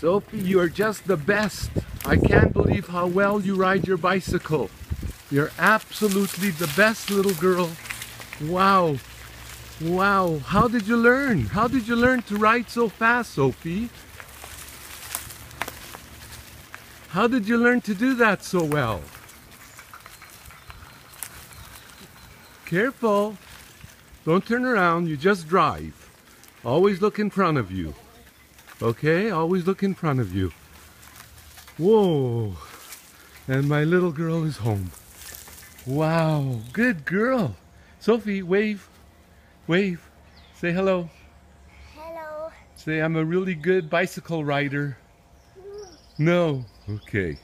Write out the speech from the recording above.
Sophie, you are just the best. I can't believe how well you ride your bicycle. You're absolutely the best little girl. Wow. Wow. How did you learn? How did you learn to ride so fast, Sophie? How did you learn to do that so well? Careful. Don't turn around. You just drive. Always look in front of you. Okay? Always look in front of you. Whoa. And my little girl is home. Wow. Good girl. Sophie, wave. Wave. Say hello. Hello. Say, I'm a really good bicycle rider. No. Okay.